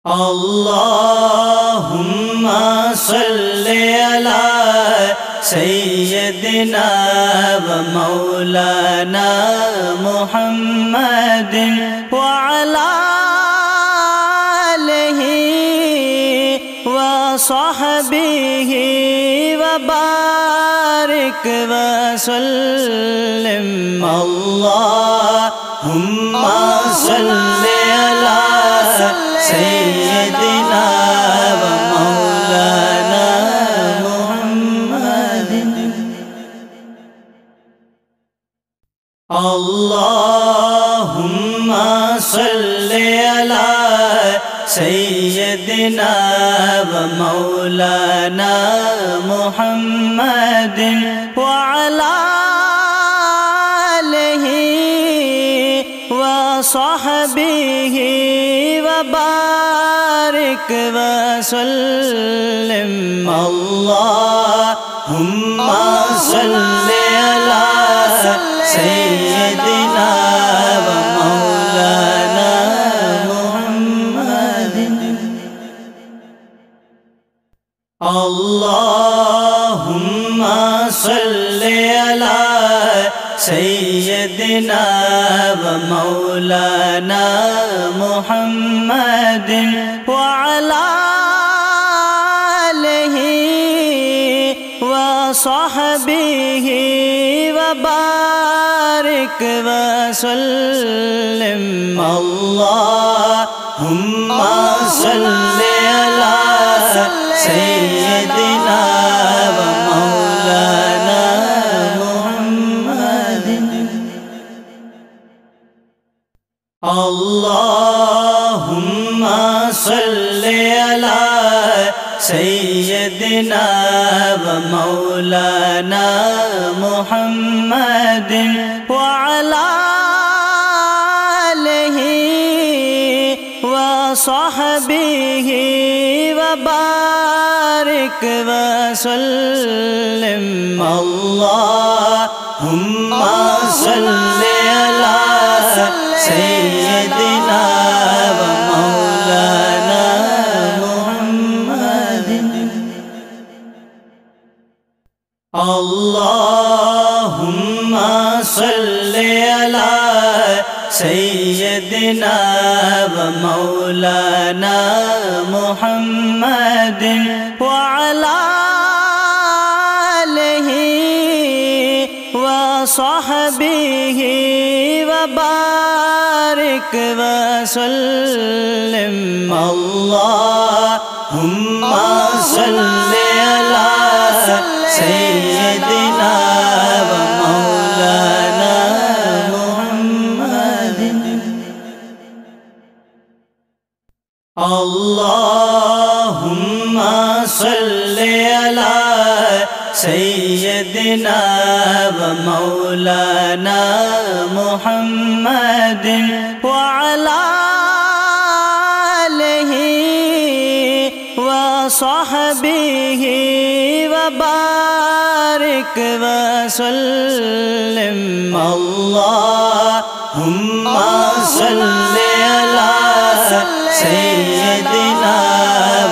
اللهم صل على سيدنا ومولانا محمد وعلى آله وصحبه وبارك وسلم اللهم صل على سيدنا ومولانا محمد اللهم صل على سيدنا ومولانا محمد وعلى آله وصحبه وبارك وسلم اللهم صل على سيدنا ومولانا محمد اللهم صل على سيدنا ومولانا محمد وعلى آله وصحبه وبارك وسلم اللهم صل على سيدنا ومولانا محمد اللهم صل على سيدنا ومولانا محمد وعلى آله وصحبه وبارك وسلم اللهم صل على سيدنا ومولانا محمد اللهم صل على سيدنا ومولانا محمد وعلى آله وصحبه وبارك وسلم اللهم صل على سيدنا ومولانا محمد اللهم صل على سيدنا ومولانا محمد وعلى آله وصحبه وبارك وسلم اللهم صل على سيدنا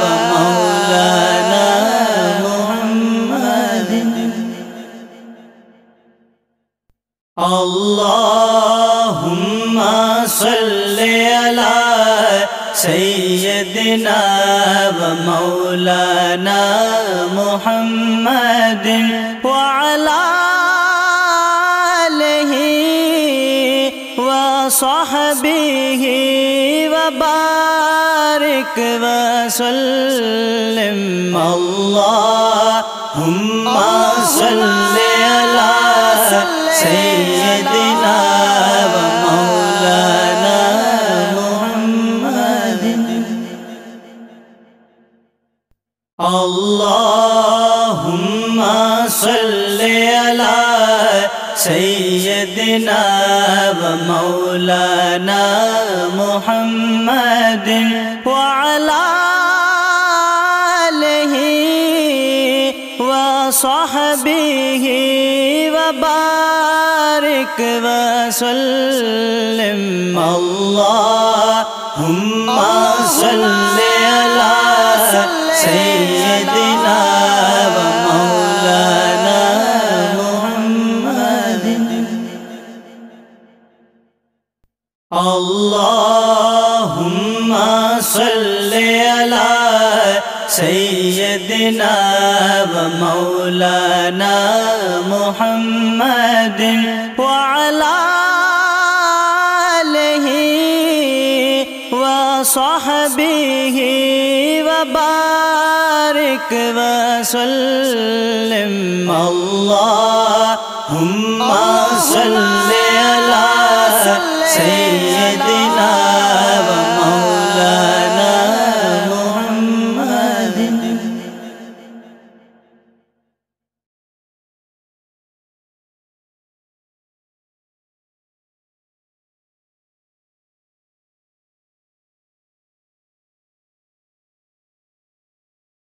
ومولانا محمد اللهم صل على سيدنا ومولانا محمد وعلى آله وصحبه وبارك وسلم اللهم صل على سيدنا ومولانا محمد اللهم صل على سيدنا ومولانا محمد وعلى آله وصحبه وبارك وسلم اللهم صل سيدنا ومولانا محمد اللهم صل على سيدنا ومولانا محمد وعلى آله وصحبه وبارك وسلم اللهم صل على سيدنا ومولانا